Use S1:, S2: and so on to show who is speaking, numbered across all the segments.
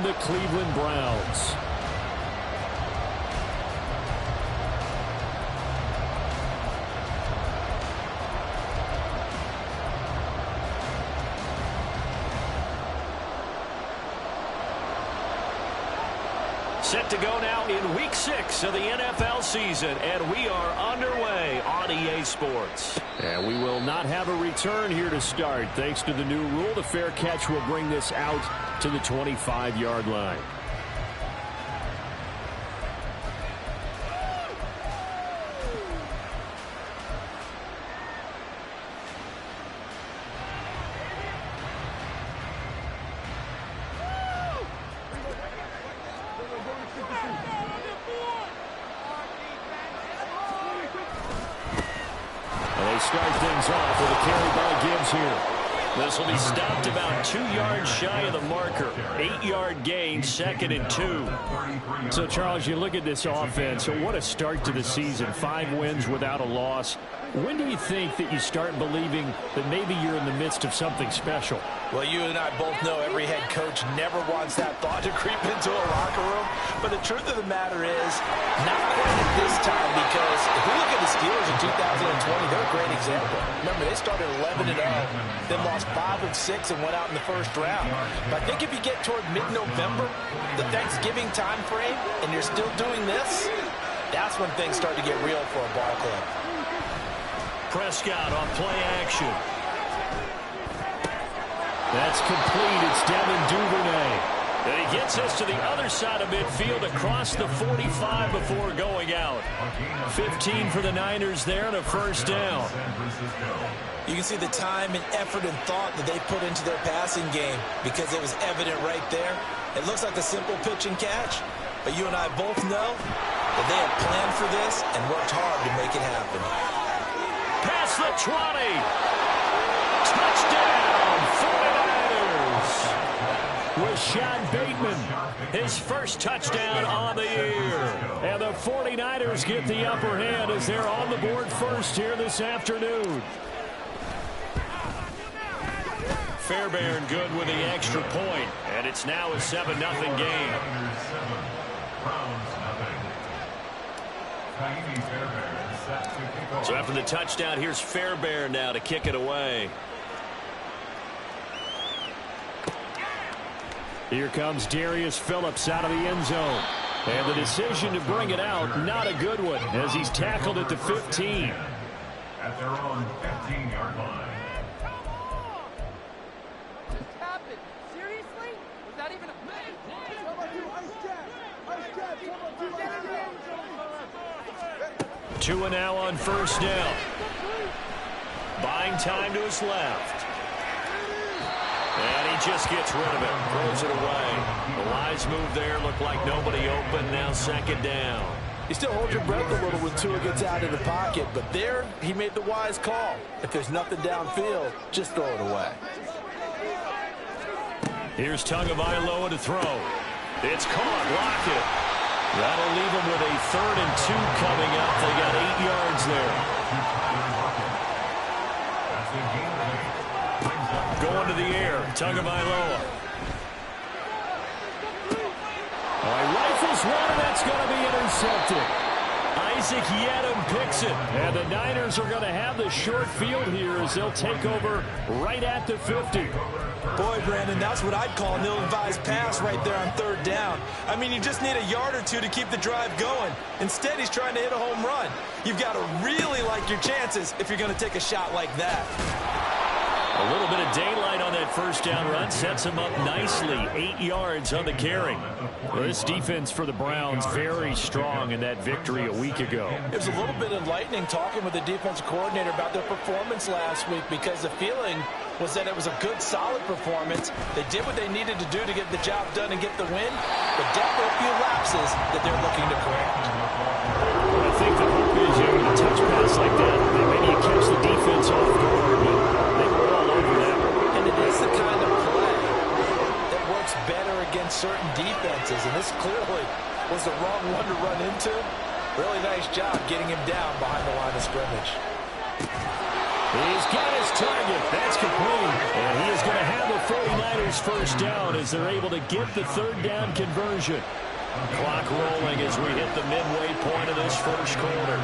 S1: the Cleveland Browns. Set to go now in Week 6 of the NFL season, and we are underway on EA Sports. And we will not have a return here to start. Thanks to the new rule, the fair catch will bring this out to the 25-yard line. Start things off with a carry by Gibbs here. This will be stopped about 2 yards shy of the marker. 8-yard gain, 2nd and 2. So, Charles, you look at this offense. So what a start to the season. 5 wins without a loss. When do you think that you start believing that maybe you're in the midst of something special?
S2: Well, you and I both know every head coach never wants that thought to creep into a locker room. But the truth of the matter is, not quite at this time, because if we look at the Steelers in 2020, they're a great example. Remember, they started 11-0, then lost 5 of 6 and went out in the first round. But I think if you get toward mid-November, the Thanksgiving time frame, and you're still doing this, that's when things start to get real for a ball club.
S1: Prescott on play action. That's complete. It's Devin Duvernay. And he gets us to the other side of midfield across the 45 before going out. 15 for the Niners there and a first down.
S2: You can see the time and effort and thought that they put into their passing game because it was evident right there. It looks like a simple pitch and catch, but you and I both know that they have planned for this and worked hard to make it happen.
S1: Past the 20. Touchdown, 49ers. Rashad Bateman, his first touchdown on the year. And the 49ers get the upper hand as they're on the board first here this afternoon. Fairbairn good with the extra point, and it's now a 7-0 game. So after the touchdown, here's Fairbairn now to kick it away. Here comes Darius Phillips out of the end zone. And the decision to bring it out, not a good one, as he's tackled at the 15.
S3: At their own 15-yard line.
S4: Seriously? Was that even a play?
S1: 2 and now on first down. Buying time to his left. And he just gets rid of it. Throws it away. The wise move there. Looked like nobody open. Now 2nd down.
S2: You still hold your breath a little when Tua gets out of the pocket, but there he made the wise call. If there's nothing downfield, just throw it away.
S1: Here's Tagovailoa to throw. It's caught. Lockett. That'll leave him with a 3rd and 2 coming up. They got 8 yards there. Going to the air. Tagovailoa. All right, rifles one, and that's going to be intercepted. Isaac Yedem picks it. And the Niners are going to have the short field here as they'll take over right at the 50.
S2: Boy, Brandon, that's what I'd call an ill-advised pass right there on 3rd down. I mean, you just need a yard or two to keep the drive going. Instead, he's trying to hit a home run. You've got to really like your chances if you're going to take a shot like that.
S1: A little bit of daylight on that first down run sets him up nicely. 8 yards on the carry. Well, this defense for the Browns very strong in that victory a week ago.
S2: It was a little bit enlightening talking with the defensive coordinator about their performance last week because the feeling was that it was a good, solid performance. They did what they needed to do to get the job done and get the win, but definitely a few lapses that they're looking to correct.
S1: I think the hope is you get a touch pass like that, then maybe you catch the defense off guard, but they were all over that.
S2: And it is the kind of play that works better against certain defenses, and this clearly was the wrong one to run into. Really nice job getting him down behind the line of scrimmage.
S1: He's got his target. That's complete. And he is going to have the 49ers first down as they're able to get the third down conversion. Clock rolling as we hit the midway point of this first quarter.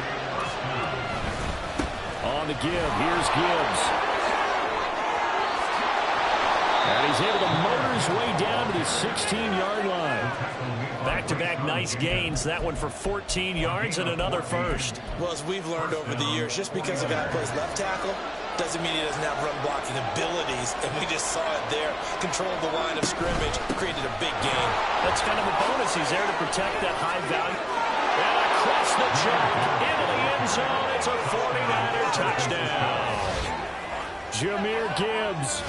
S1: On the give, here's Gibbs. And he's able to motor his way down to the 16-yard line. Back-to-back nice gains. That one for 14 yards and another first.
S2: Well, as we've learned over the years, just because a guy plays left tackle doesn't mean he doesn't have run-blocking abilities. And we just saw it there. Controlled the line of scrimmage, created a big gain.
S1: That's kind of a bonus. He's there to protect that high value. And across the track, into the end zone. It's a 49er touchdown. Jahmyr Gibbs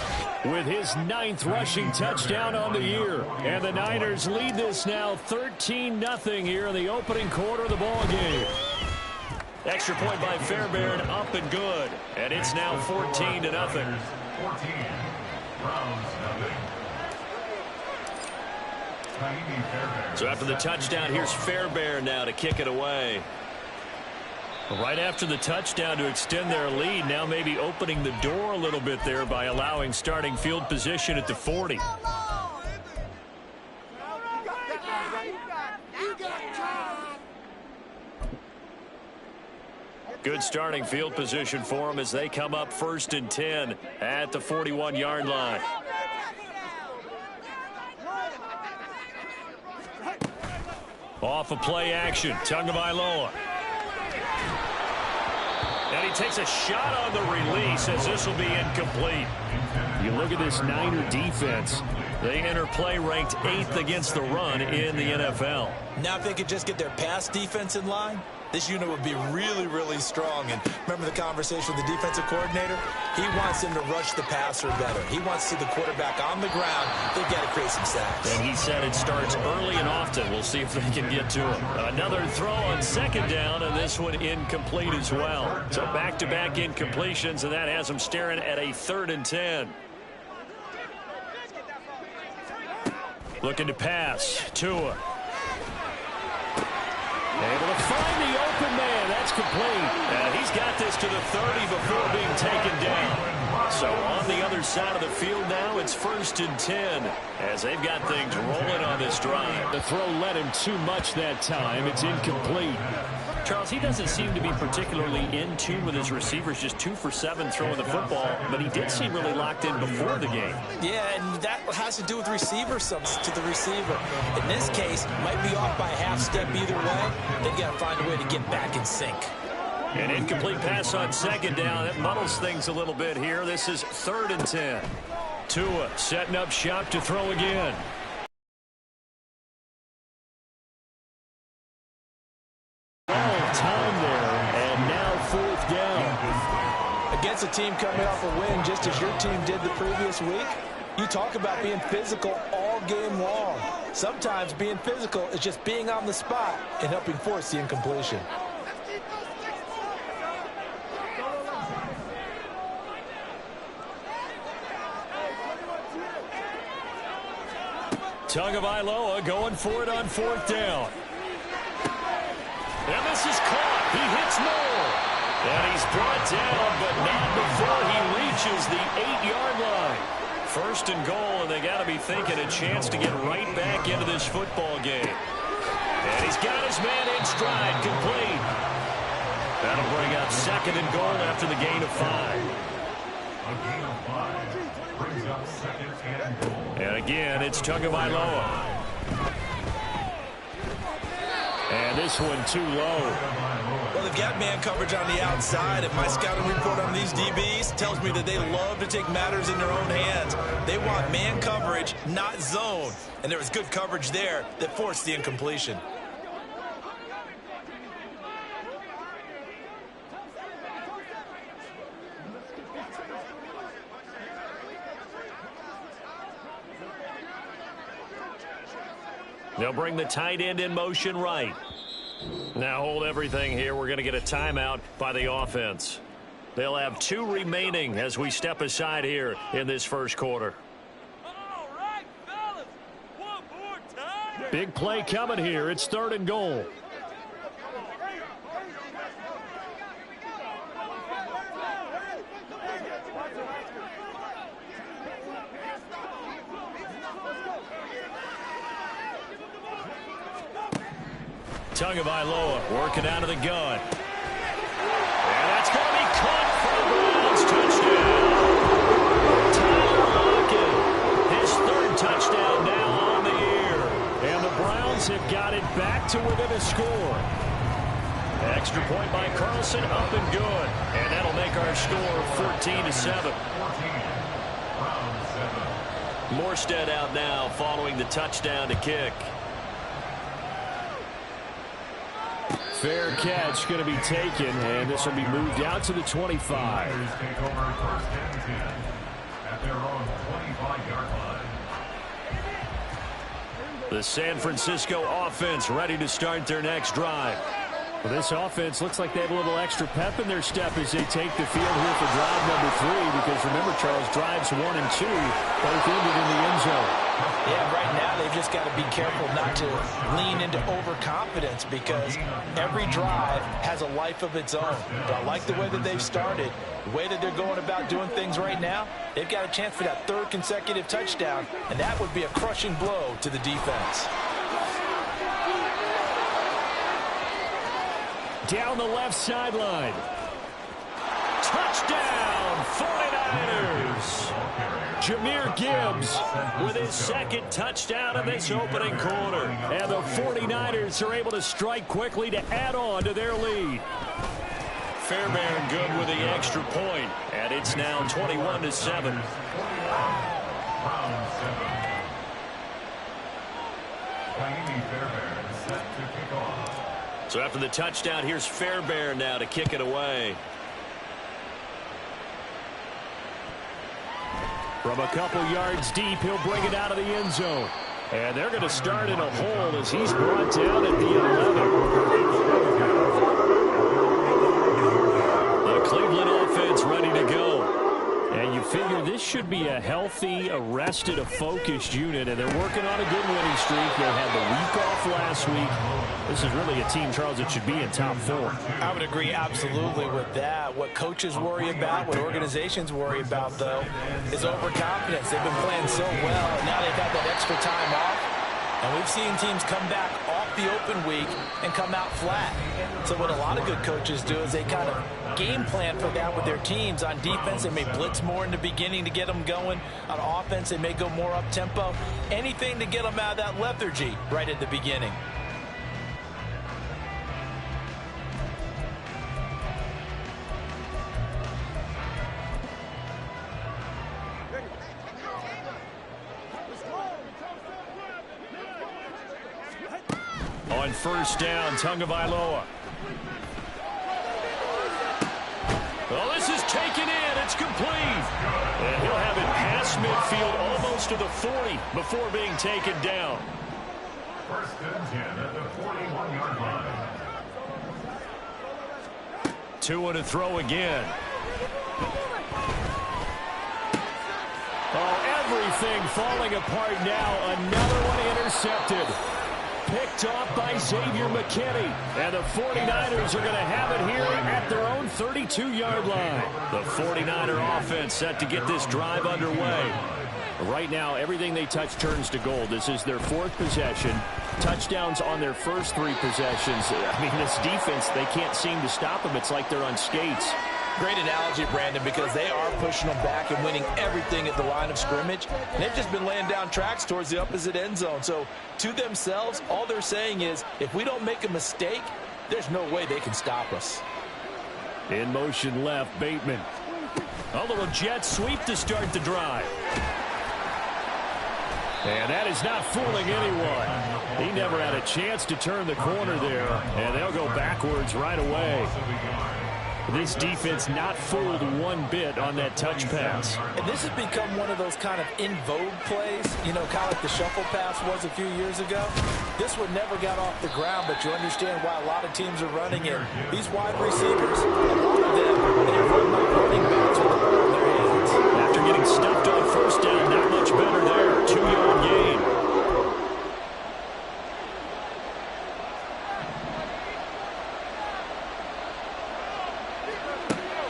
S1: with his 9th rushing touchdown on the year. And the Niners lead this now 13-0 here in the opening quarter of the ball game. Extra point by Fairbairn, up and good. And it's now 14-0.
S3: 14. Browns,
S1: so after the touchdown, here's Fairbairn now to kick it away. Right after the touchdown to extend their lead, now maybe opening the door a little bit there by allowing starting field position at the 40. Good starting field position for them as they come up 1st and 10 at the 41-yard line. Off of play action, Tagovailoa. And he takes a shot on the release as this will be incomplete. You look at this Niner defense. They enter play ranked 8th against the run in the NFL.
S2: Now if they could just get their pass defense in line, this unit would be really, really strong. And remember the conversation with the defensive coordinator? He wants them to rush the passer better. He wants to see the quarterback on the ground. They've got to create some sacks.
S1: And he said it starts early and often. We'll see if they can get to him. Another throw on 2nd down, and this one incomplete as well. So back-to-back incompletions, and that has them staring at a 3rd and 10. Looking to pass. Tua. Able to find the open man. That's complete. And he's got this to the 30 before being taken down. So on the other side of the field now, it's 1st and 10 as they've got things rolling on this drive. The throw led him too much that time. It's incomplete. Charles, he doesn't seem to be particularly in tune with his receivers, just 2 for 7 throwing the football, but he did seem really locked in before the game.
S2: Yeah, and that has to do with receiver subs to the receiver. In this case, might be off by a half step either way. They've got to find a way to get back in sync.
S1: An incomplete pass on 2nd down. That muddles things a little bit here. This is 3rd and 10. Tua setting up shop to throw again. Time there, and now 4th down.
S2: Against a team coming off a win just as your team did the previous week, you talk about being physical all game long. Sometimes being physical is just being on the spot and helping force the incompletion.
S1: Tagovailoa going for it on 4th down. And this is caught. He hits Moore. And he's brought down, but not before he reaches the 8-yard line. 1st and goal, and they got to be thinking a chance to get right back into this football game. And he's got his man in stride, complete. That'll bring up 2nd and goal after the gain of 5.
S3: A gain of 5 brings up 2nd and goal.
S1: And again, it's Tagovailoa. And this one too low.
S2: Well, they've got man coverage on the outside, and my scouting report on these DBs tells me that they love to take matters in their own hands. They want man coverage, not zone. And there was good coverage there that forced the incompletion.
S1: They'll bring the tight end in motion right. Now hold everything here. We're going to get a timeout by the offense. They'll have 2 remaining as we step aside here in this first quarter.
S4: All right, fellas. One more time.
S1: Big play coming here. It's 3rd and goal. Tagovailoa working out of the gun. And that's going to be caught for the Browns. Touchdown. Tyler Lockett, his third touchdown now on the year. And the Browns have got it back to within a score. Extra point by Carlson, up and good. And that'll make our score 14-7. Morstead out now following the touchdown to kick. Fair catch going to be taken, and this will be moved out to the 25.
S3: Take over first and 10 at their own 25-yard line.
S1: The San Francisco offense ready to start their next drive. Well, this offense looks like they have a little extra pep in their step as they take the field here for drive number 3, because remember, Charles, drives 1 and 2 both ended in the end zone.
S2: Yeah, right now they've just got to be careful not to lean into overconfidence, because every drive has a life of its own. But I like the way that they've started, the way that they're going about doing things right now. They've got a chance for that third consecutive touchdown, and that would be a crushing blow to the defense.
S1: Down the left sideline. Touchdown, 49ers. Jahmyr Gibbs with his second touchdown in this opening quarter. And the 49ers are able to strike quickly to add on to their lead. Fairbairn good with the extra point, and it's now 21-7.
S3: Round 7. Miami Fairbairn set to kick off.
S1: So after the touchdown, here's Fairbairn now to kick it away. From a couple yards deep, he'll bring it out of the end zone. And they're going to start in a hole as he's brought down at the 11. The Cleveland offense ready to go. And you figure this should be a healthy, a focused unit, and they're working on a good winning streak. They had the week off last week. This is really a team, Charles, that should be in top 4.
S2: I would agree absolutely with that. What coaches worry about, what organizations worry about, though, is overconfidence. They've been playing so well, and now they've had that extra time off. And we've seen teams come back off the open week and come out flat. So what a lot of good coaches do is they kind of game plan for that with their teams. On defense, they may blitz more in the beginning to get them going. On offense, they may go more up-tempo. Anything to get them out of that lethargy right at the beginning.
S1: On first down, Tagovailoa. Well, this is taken in. It's complete. And he'll have it past midfield almost to the 40 before being taken down.
S3: First and 10 at the 41-yard line.
S1: 2 to throw again. Oh, everything falling apart now. Another one intercepted. Picked off by Xavier McKinney. And the 49ers are going to have it here at their own 32-yard line. The 49er offense set to get this drive underway. Right now, everything they touch turns to gold. This is their 4th possession. Touchdowns on their first 3 possessions. I mean, this defense, they can't seem to stop them. It's like they're on skates.
S2: Great analogy, Brandon, because they are pushing them back and winning everything at the line of scrimmage. And they've just been laying down tracks towards the opposite end zone. So to themselves, all they're saying is, if we don't make a mistake, there's no way they can stop us.
S1: In motion left, Bateman. A little jet sweep to start the drive. And that is not fooling anyone. He never had a chance to turn the corner there. And they'll go backwards right away. This defense not fooled one bit on that touch pass.
S2: And this has become one of those kind of in vogue plays, you know, kind of like the shuffle pass was a few years ago. This one never got off the ground, but you understand why a lot of teams are running it. These wide receivers, a lot of them, they run like running backs with the ball in their hands.
S1: After getting stuffed on first down, not much better there. 2-yard gain.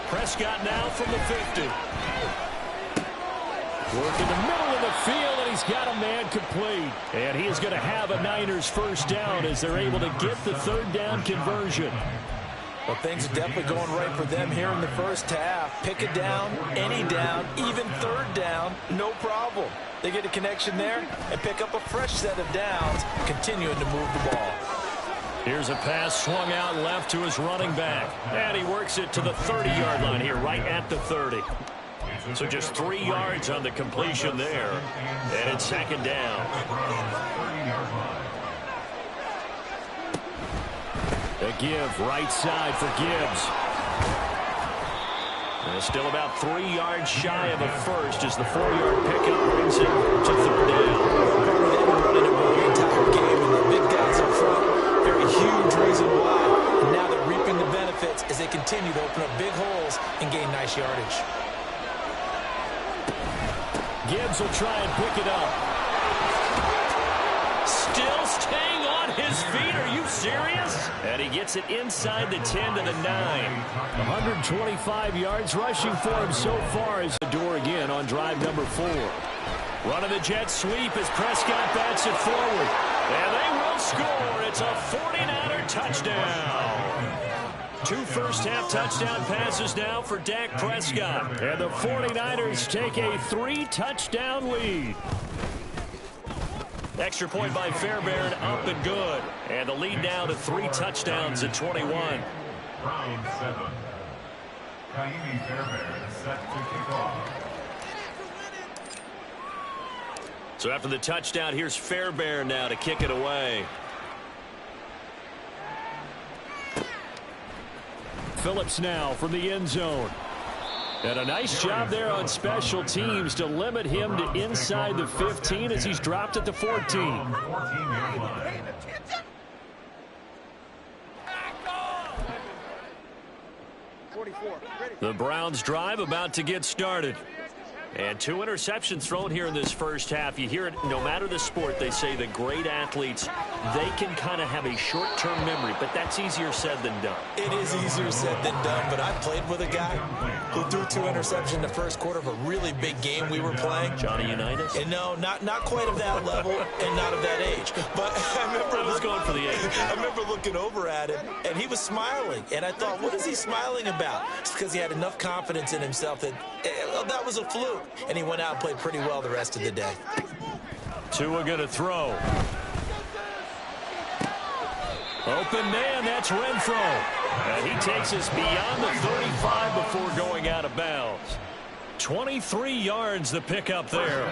S1: Prescott now from the 50. Work in the middle of the field, and he's got a man complete. And he is going to have a Niners first down as they're able to get the third down conversion.
S2: Well, things are definitely going right for them here in the first half. Pick a down, any down, even third down, no problem. They get a connection there and pick up a fresh set of downs, continuing to move the ball.
S1: Here's a pass swung out left to his running back. And he works it to the 30-yard line here, right at the 30. So just 3 yards on the completion there. And it's second down. A give right side for Gibbs. And still about 3 yards shy of a first as the 4-yard pickup brings it to third down.
S2: They've been running it the entire game, and the big guys up front, very huge reason why. And now they're reaping the benefits as they continue to open up big holes and gain nice yardage.
S1: Gibbs will try and pick it up. Still staying on his feet. Are you serious? And he gets it inside the 10 to the 9. 125 yards rushing for him so far as the door again on drive number 4. Running the jet sweep as Prescott bats it forward. And they will score. It's a 49er touchdown. 2 first-half touchdown passes now for Dak Prescott. And the 49ers take a 3-touchdown lead. Extra point by Fairbairn, up and good. And the lead now to 3 touchdowns at 21.
S3: Round 7. Kaimi Fairbairn is set to kick off.
S1: So after the touchdown, here's Fairbairn now to kick it away. Phillips now from the end zone. And a nice job there on special teams to limit him to inside the 15 as he's dropped at the 14. The Browns drive about to get started. And 2 interceptions thrown here in this first half. You hear it no matter the sport. They say the great athletes, they can kind of have a short-term memory, but that's easier said than done.
S2: It is easier said than done, but I played with a guy who threw 2 interceptions in the first quarter of a really big game we were playing.
S1: Johnny Unitas?
S2: And no, not quite of that level and not of that age. But I was
S1: going for the age.
S2: I remember looking over at him, and he was smiling. And I thought, what is he smiling about? It's because he had enough confidence in himself that that was a fluke. And he went out and played pretty well the rest of the day.
S1: Tua going to throw. Open man, that's Renfro. And he takes us beyond the 35 before going out of bounds. 23 yards the pickup there.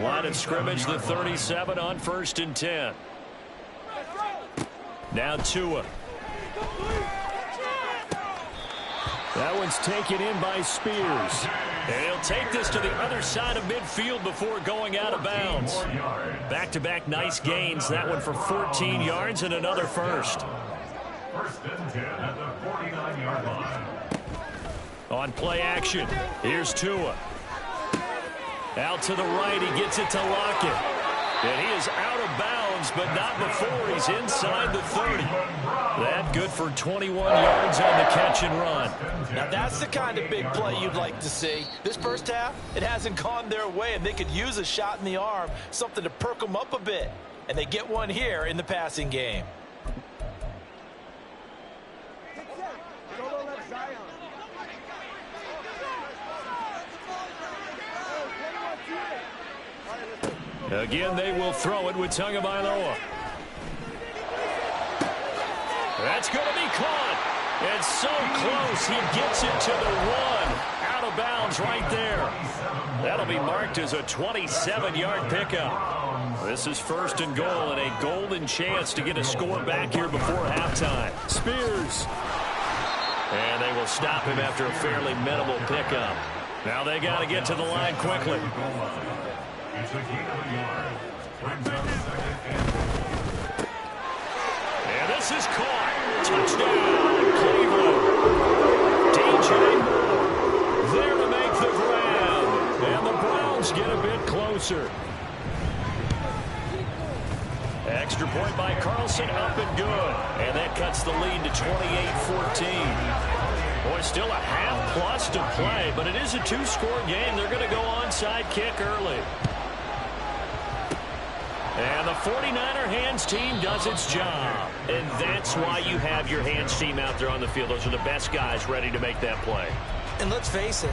S1: Line of scrimmage, the 37 on 1st and 10. Now Tua. That one's taken in by Spears. And he'll take this to the other side of midfield before going out of bounds. Back-to-back nice gains. That one for 14 yards and another first.
S3: 1st and 10 at the 49-yard line.
S1: On play action, here's Tua. Out to the right, he gets it to Lockett. And he is out of bounds, but not before he's inside the 30. That good for 21 yards on the catch and run.
S2: Now that's the kind of big play you'd like to see. This first half, it hasn't gone their way, and they could use a shot in the arm, something to perk them up a bit. And they get one here in the passing game.
S1: Again, they will throw it with Tagovailoa. That's going to be caught. It's so close. He gets it to the 1. Out of bounds right there. That'll be marked as a 27-yard pickup. This is 1st and goal and a golden chance to get a score back here before halftime. Spears. And they will stop him after a fairly minimal pickup. Now they got to get to the line quickly.
S3: It's a gain of a yard. Brings up 2nd and 4.
S1: And this is caught. Touchdown, Cleveland. DJ Moore there to make the grab. And the Browns get a bit closer. Extra point by Carlson, up and good. And that cuts the lead to 28-14. Boy, still a half plus to play, but it is a two-score game. They're going to go onside kick early. And the 49er hands team does its job. And that's why you have your hands team out there on the field. Those are the best guys ready to make that play.
S2: And let's face it,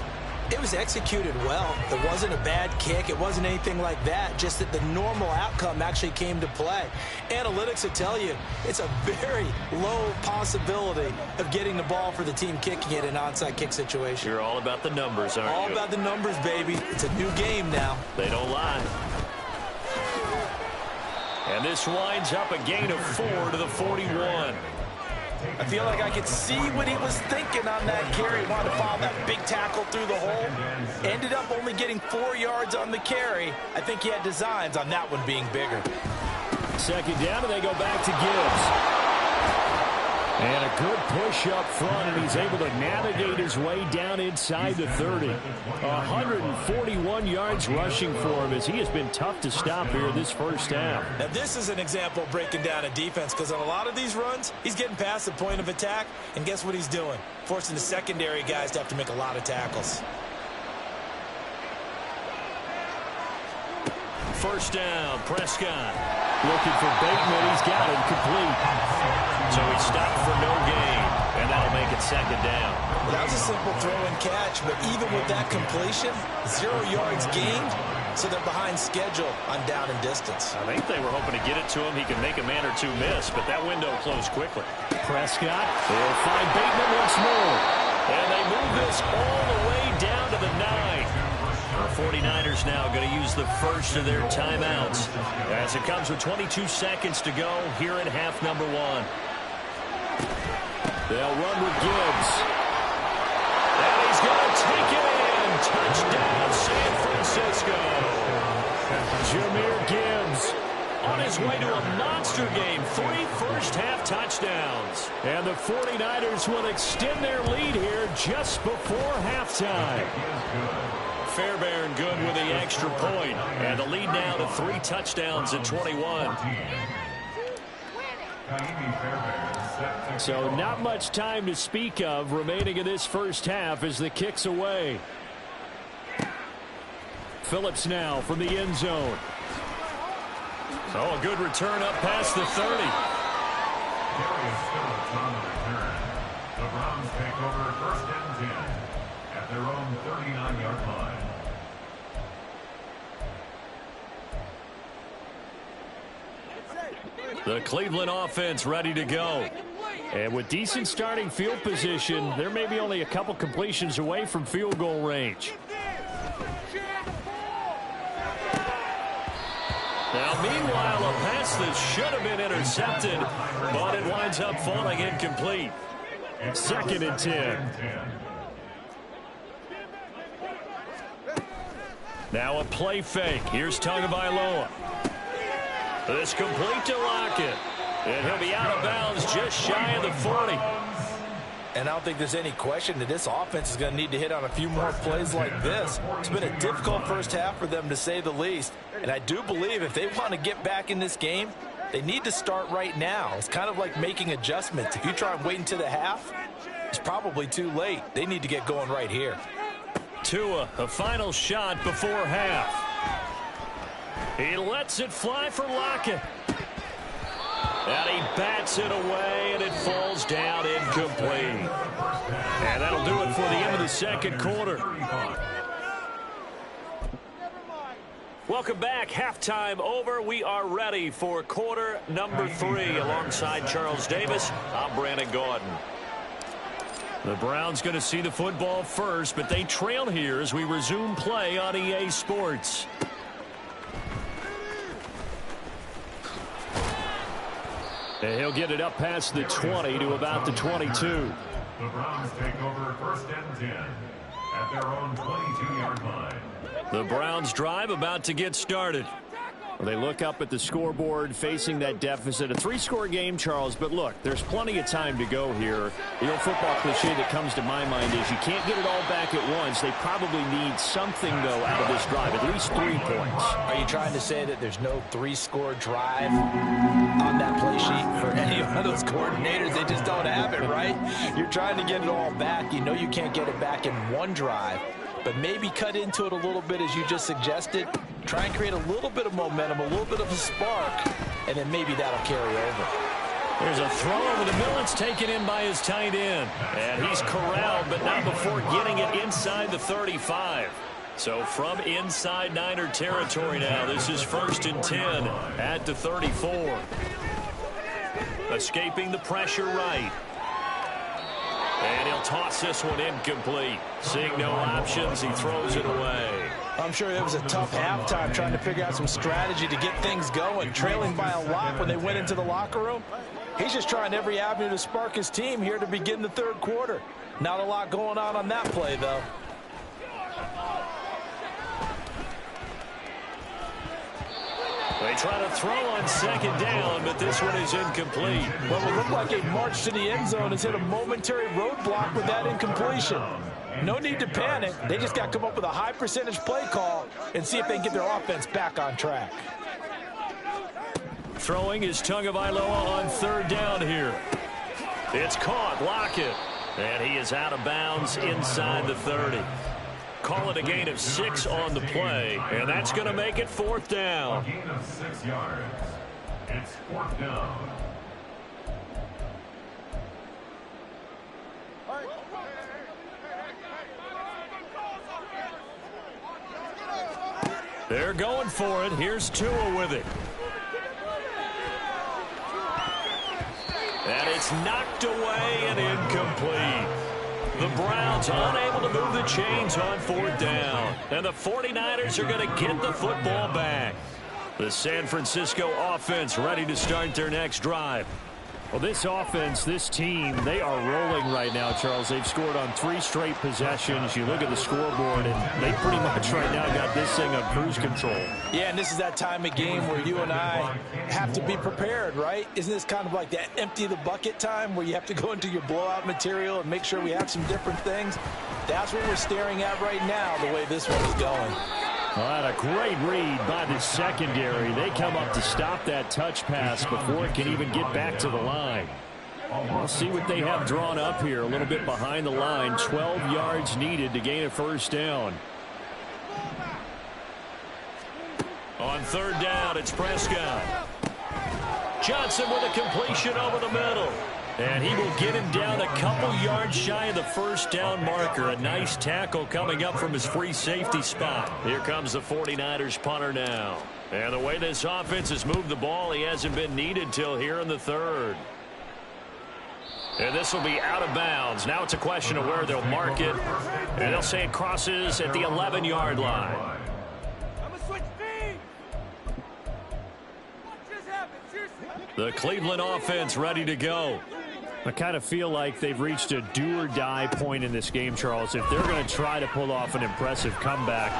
S2: it was executed well. It wasn't a bad kick. It wasn't anything like that. Just that the normal outcome actually came to play. Analytics will tell you it's a very low possibility of getting the ball for the team kicking it in an onside kick situation.
S1: You're all about the numbers, aren't you?
S2: All about the numbers, baby. It's a new game now.
S1: They don't lie. And this winds up a gain of 4 to the 41.
S2: I feel like I could see what he was thinking on that carry. He wanted to follow that big tackle through the hole. Ended up only getting 4 yards on the carry. I think he had designs on that one being bigger.
S1: Second down, and they go back to Gibbs. And a good push up front, and he's able to navigate his way down inside the 30. 141 yards rushing for him as he has been tough to stop here this first half.
S2: Now, this is an example of breaking down a defense because on a lot of these runs, he's getting past the point of attack, and guess what he's doing? Forcing the secondary guys to have to make a lot of tackles.
S1: First down, Prescott. Looking for Bateman. He's got him complete. So he stopped for no gain, and that'll make it second down.
S2: Well, that was a simple throw and catch, but even with that completion, 0 yards gained, so they're behind schedule on down and distance.
S1: I think they were hoping to get it to him. He could make a man or two miss, but that window closed quickly. Prescott will find Bateman once more. And they move this all the way down to the 9. The 49ers now going to use the first of their timeouts as it comes with 22 seconds to go here in half number 1. They'll run with Gibbs. And he's going to take it in. Touchdown, San Francisco. Jahmyr Gibbs on his way to a monster game. 3 first-half touchdowns. And the 49ers will extend their lead here just before halftime. Fairbairn good with the extra point. And the lead now to 3 touchdowns at 21. So not much time to speak of remaining in this first half as the kick's away. Phillips now from the end zone. Oh, a good return up past the 30.
S3: The Browns take over first and 10 at their own 39-yard line.
S1: The Cleveland offense ready to go. And with decent starting field position, there may be only a couple completions away from field goal range. Now, meanwhile, a pass that should have been intercepted, but it winds up falling incomplete. Second and 10. Now a play fake. Here's Tagovailoa. This complete to Lockett. And he'll be out of bounds just shy of the 40.
S2: And I don't think there's any question that this offense is going to need to hit on a few more plays like this. It's been a difficult first half for them, to say the least. And I do believe if they want to get back in this game, they need to start right now. It's kind of like making adjustments. If you try and wait until the half, it's probably too late. They need to get going right here.
S1: Tua, a final shot before half. He lets it fly for Lockett. And he bats it away, and it falls down incomplete. And that'll do it for the end of the second quarter. Welcome back. Halftime over. We are ready for quarter number 3. Alongside Charles Davis, I'm Brandon Gordon. The Browns going to see the football first, but they trail here as we resume play on EA Sports. And he'll get it up past the 20 to about the 22.
S3: The Browns take over first and 10 at their own 22-yard line.
S1: The Browns drive about to get started. Well, they look up at the scoreboard facing that deficit. A 3-score game, Charles, but look, there's plenty of time to go here. The old football cliche that comes to my mind is you can't get it all back at once. They probably need something, though, out of this drive, at least 3 points.
S2: Are you trying to say that there's no 3-score drive on that play sheet for any one of those coordinators? They just don't have it, right? You're trying to get it all back. You know you can't get it back in one drive, but maybe cut into it a little bit as you just suggested. Try and create a little bit of momentum, a little bit of a spark, and then maybe that'll carry over.
S1: There's a throw over the middle. It's taken in by his tight end. And he's corralled, but not before getting it inside the 35. So from inside Niner territory now, this is 1st and 10 at the 34. Escaping the pressure right. And he'll toss this one incomplete. Seeing no options, he throws it away.
S2: I'm sure it was a tough halftime trying to figure out some strategy to get things going, trailing by a lot when they went into the locker room. He's just trying every avenue to spark his team here to begin the 3rd quarter. Not a lot going on that play, though.
S1: They try to throw on 2nd down, but this one is incomplete.
S2: Well, it looked like a march to the end zone has hit a momentary roadblock with that incompletion. No need to panic. They just got to come up with a high percentage play call and see if they can get their offense back on track.
S1: Throwing is Tagovailoa on 3rd down here. It's caught. Lockett. And he is out of bounds inside the 30. Call it a gain of 6 on the play, and that's going to make it 4th down.
S3: A gain of 6 yards. It's 4th down.
S1: They're going for it. Here's Tua with it. And it's knocked away and incomplete. The Browns unable to move the chains on 4th down. And the 49ers are going to get the football back. The San Francisco offense ready to start their next drive. Well, this offense, this team, they are rolling right now, Charles. They've scored on 3 straight possessions. You look at the scoreboard, and they pretty much right now got this thing on cruise control.
S2: Yeah, and this is that time of game where you and I have to be prepared, right? Isn't this kind of like that empty the bucket time where you have to go into your blowout material and make sure we have some different things? That's what we're staring at right now, the way this one is going.
S1: Well, that a great read by the secondary. They come up to stop that touch pass before it can even get back to the line. We'll see what they have drawn up here. A little bit behind the line. 12 yards needed to gain a 1st down. On 3rd down, it's Prescott. Johnson with a completion over the middle. And he will get him down a couple yards shy of the 1st down marker. A nice tackle coming up from his free safety spot. Here comes the 49ers punter now. And the way this offense has moved the ball, he hasn't been needed till here in the 3rd. And this will be out of bounds. Now it's a question of where they'll mark it. And they'll say it crosses at the 11-yard line.
S4: I'm gonna switch speed. What just happened? Seriously?
S1: The Cleveland offense ready to go. I kind of feel like they've reached a do-or-die point in this game, Charles. If they're going to try to pull off an impressive comeback,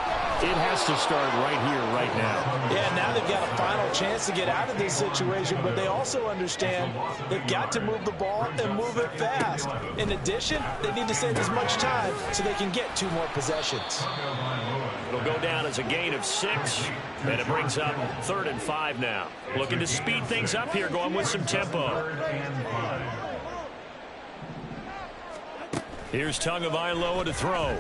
S1: it has to start right here, right now.
S2: Yeah, now they've got a final chance to get out of this situation, but they also understand they've got to move the ball and move it fast. In addition, they need to save as much time so they can get 2 more possessions.
S1: It'll go down as a gain of 6, and it brings up 3rd and 5 now. Looking to speed things up here, going with some tempo. Here's Tagovailoa to throw.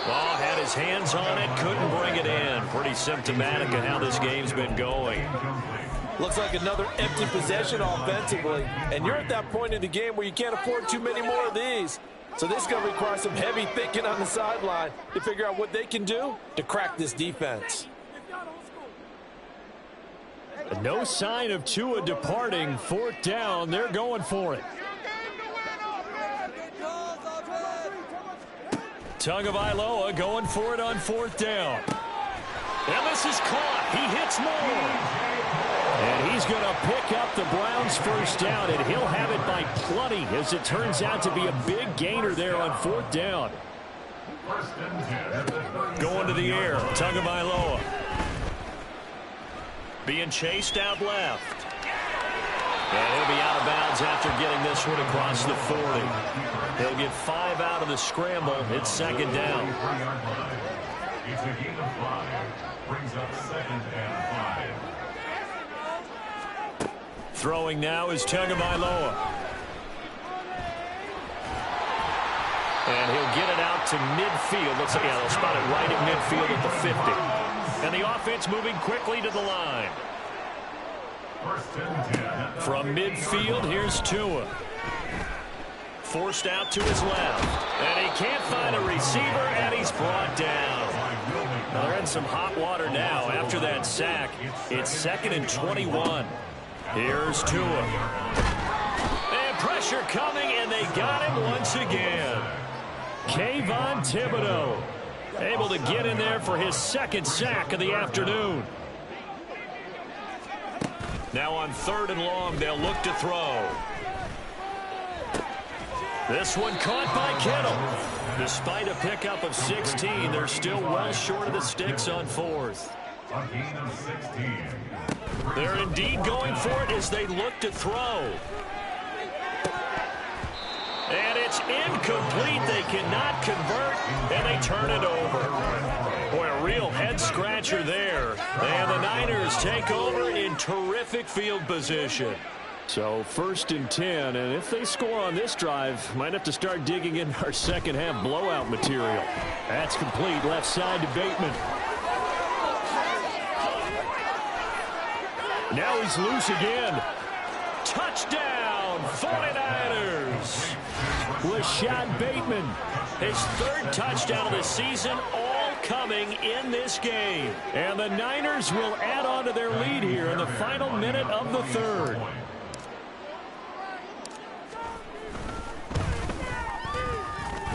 S1: Ball had his hands on it, couldn't bring it in. Pretty symptomatic of how this game's been going.
S2: Looks like another empty possession offensively. And you're at that point in the game where you can't afford too many more of these. So this is going to require some heavy thinking on the sideline to figure out what they can do to crack this defense.
S1: No sign of Tua departing. 4th down, they're going for it. Tagovailoa going for it on 4th down. And this is caught. He hits more. And he's going to pick up the Browns' 1st down, and he'll have it by plenty as it turns out to be a big gainer there on 4th down.
S3: First and 10 at the 37.
S1: Going to the air, Tagovailoa. Being chased out left. And he'll be out of bounds after getting this one across the 40. He'll get 5 out of the scramble. It's second down.
S3: It's a gain of 5. Brings up second and 5.
S1: Throwing now is Tagovailoa. And he'll get it out to midfield. Let's see, yeah, they'll spot it right at midfield at the 50. And the offense moving quickly to the line.
S3: First and 10.
S1: From midfield, here's Tua. Forced out to his left. And he can't find a receiver, and he's brought down. Now they're in some hot water now after that sack. It's second and 21. Here's Tua. And pressure coming, and they got him once again. Kayvon Thibodeau able to get in there for his second sack of the afternoon. Now on 3rd and long, they'll look to throw. This one caught by Kittle. Despite a pickup of 16, they're still well short of the sticks on 4th.
S3: A gain of 16.
S1: They're indeed going for it as they look to throw. And it's incomplete. They cannot convert, and they turn it over. Boy, a real head-scratcher there. And the Niners take over in terrific field position. So 1st and 10, and if they score on this drive, might have to start digging in our second-half blowout material. That's complete. Left side to Bateman. Now he's loose again. Touchdown, 49ers. Rashad Bateman, his 3rd touchdown of the season, all coming in this game. And the Niners will add on to their lead here in the final minute of the 3rd.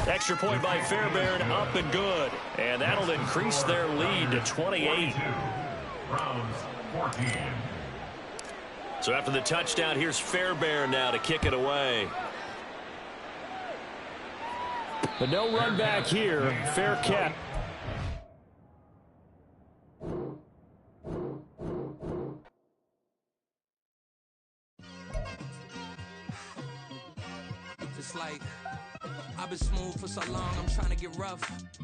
S1: Extra point by Fairbairn, up and good. And that'll increase their lead to 28.
S3: Browns 14.
S1: So after the touchdown, here's Fairbairn now to kick it away. But no run back here. Fair catch.
S5: It's like I've been smooth for so long, I'm trying to get rough.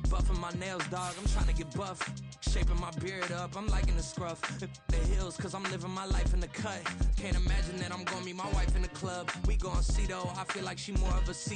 S5: Buffing my nails, dog, I'm trying to get buff. Shaping my beard up, I'm liking the scruff. The hills, cause I'm living my life in the cut. Can't imagine that I'm gonna meet my wife in the club. We gon' see though, I feel like she more of a C.